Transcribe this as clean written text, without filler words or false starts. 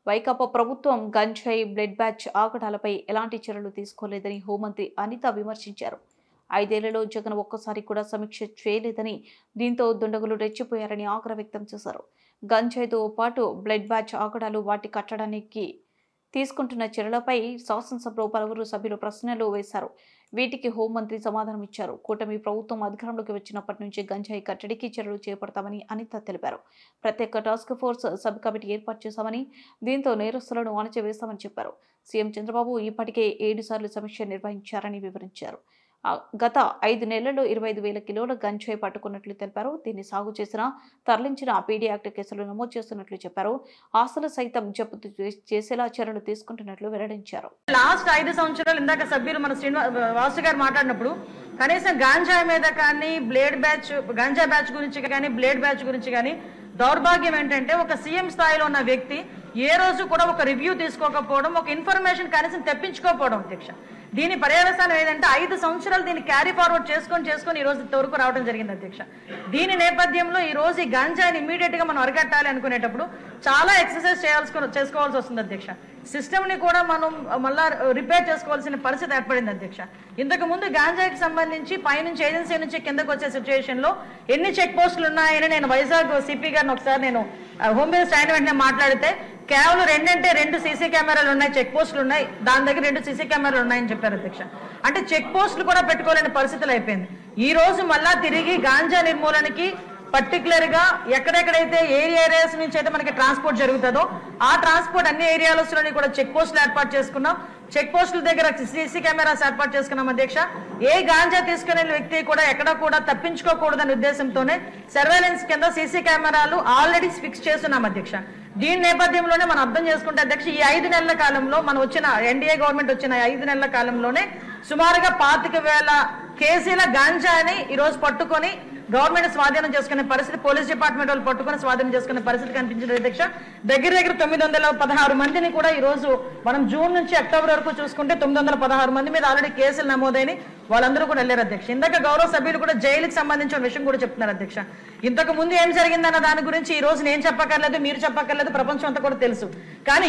వైకాపా ప్రభుత్వం గంజాయి blood batch ఆగడాలపై ఎలాంటి చర్యలు తీసుకోలేదని హోంమంత్రి అనిత విమర్శించారు. 5 ఏళ్లలో జగన్ ఒక్కసారి కూడా సమీక్ష చేయలేదని, దీంతో దుండగులు రెచ్చిపోయారని ఆగ్రహం వ్యక్తం చేశారు. గంజాయితో పాటు బ్లడ్ బ్యాచ్ ఆగడాలు వాటి కట్టడానికి తీసుకుంటున్న చర్యలపై శాసనసభలో పలువురు సభ్యులు ప్రశ్నలు వేశారు. వీటికి హోంమంత్రి సమాధానం ఇచ్చారు. కూటమి ప్రభుత్వం అధికారంలోకి వచ్చినప్పటి నుంచి గంజాయి కట్టడికి చర్యలు చేపడతామని అనిత తెలిపారు. ప్రత్యేక టాస్క్ ఫోర్స్ సబ్ కమిటీ ఏర్పాటు చేశామని, దీంతో నేరస్తులను అణచివేస్తామని చెప్పారు. సీఎం చంద్రబాబు ఇప్పటికే 7 సార్లు సమీక్ష నిర్వహించారని వివరించారు. గత 5 నెలల్లో 25,000 కిలోల గంజాయి పట్టుకున్నట్లు తెలిపారు. దీన్ని సాగు చేసిన, తరలించిన పీడీ యాక్ట్ కేసులు నమోదు చేస్తున్నట్లు చెప్పారు. ఆస్తులు సైతం జప్తు చేసేలా చర్యలు తీసుకుంటున్నట్లు వెల్లడించారు. లాస్ట్ 5 సంవత్సరాలు ఇందాక సభ్యులు మన వాసు గారు మాట్లాడినప్పుడు కనీసం గాంజాయి మీద కానీ గాంజా బ్యాచ్ గురించి కానీ బ్లేడ్ బ్యాచ్ గురించి కానీ దౌర్భాగ్యం ఏంటంటే ఒక సీఎం స్థాయిలో ఉన్న వ్యక్తి ఏ రోజు కూడా ఒక రివ్యూ తీసుకోకపోవడం, ఒక ఇన్ఫర్మేషన్ కనీసం తెప్పించుకోకపోవడం అధ్యక్ష. దీని పర్యవసానం ఏదంటే 5 సంవత్సరాలు దీన్ని క్యారీ ఫార్వర్డ్ చేసుకొని ఈ రోజు ఇంతవరకు రావడం జరిగింది అధ్యక్ష. దీని నేపథ్యంలో ఈ రోజు ఈ గంజాయిని ఇమీడియట్ గా మనం అరికట్టాలి అనుకునేటప్పుడు చాలా ఎక్సర్సైజ్ చేసుకోవాల్సి వస్తుంది అధ్యక్ష. సిస్టమ్ ని కూడా మనం మళ్ళా రిపేర్ చేసుకోవాల్సిన పరిస్థితి ఏర్పడింది అధ్యక్ష. ఇంతకు ముందు గాంజాయికి సంబంధించి పైనుంచి ఏజెన్సీ నుంచి కిందకు వచ్చే సిచ్యువేషన్ లో ఎన్ని చెక్ పోస్టులు ఉన్నాయని నేను వైజాగ్ సిపి గారిని ఒకసారి నేను హోమ్ మినిస్టర్ అయిన వెంటనే మాట్లాడితే కేవలం 2 సీసీ కెమెరాలు ఉన్నాయి, చెక్ పోస్టులు ఉన్నాయి, దాని దగ్గర 2 సీసీ కెమెరాలు ఉన్నాయని చెప్పారు అధ్యక్ష. అంటే చెక్ పోస్టులు కూడా పెట్టుకోలేని పరిస్థితులు అయిపోయింది. ఈ రోజు మళ్ళా తిరిగి గాంజా నిర్మూలనకి పర్టికులర్ గా ఎక్కడెక్కడైతే ఏరియాస్ నుంచి అయితే మనకి ట్రాన్స్పోర్ట్ జరుగుతుందో ఆ ట్రాన్స్పోర్ట్ అన్ని ఏరియాలలోని కూడా చెక్ పోస్టులు ఏర్పాటు చేసుకున్నాం. చెక్ పోస్టుల దగ్గర సీసీ కెమెరాస్ ఏర్పాటు చేసుకున్నాం అధ్యక్ష. ఏ గాంజా తీసుకునే వ్యక్తి కూడా ఎక్కడ కూడా తప్పించుకోకూడదనే ఉద్దేశంతోనే సర్వేలెన్స్ కింద సీసీ కెమెరాలు ఆల్రెడీ ఫిక్స్ చేస్తున్నాం అధ్యక్ష. దీని నేపథ్యంలోనే మనం అర్థం చేసుకుంటే అధ్యక్ష, ఈ 5 నెలల కాలంలో మనం వచ్చిన ఎన్డీఏ గవర్నమెంట్ వచ్చిన 5 నెలల కాలంలోనే సుమారుగా 25,000 కేజీల గాంజాని ఈ రోజు పట్టుకొని గవర్నమెంట్ స్వాధీనం చేసుకునే పరిస్థితి, పోలీస్ డిపార్ట్మెంట్ వాళ్ళు పట్టుకుని స్వాధీనం చేసుకునే పరిస్థితి కనిపించింది అధ్యక్ష. దగ్గర 916 మందిని కూడా ఈ రోజు మనం జూన్ నుంచి అక్టోబర్ వరకు చూసుకుంటే 916 మంది మీద ఆల్రెడీ కేసులు నమోదైన వాళ్ళందరూ కూడా వెళ్ళారు అధ్యక్ష. ఇందాక గౌరవ సభ్యులు కూడా జైలుకి సంబంధించిన విషయం కూడా చెప్తున్నారు అధ్యక్ష. ఇంతకు ముందు ఏం జరిగిందన్న దాని గురించి ఈ రోజు నేను చెప్పక్కర్లేదు, మీరు చెప్పక్కర్లేదు, ప్రపంచం అంతా కూడా తెలుసు. కానీ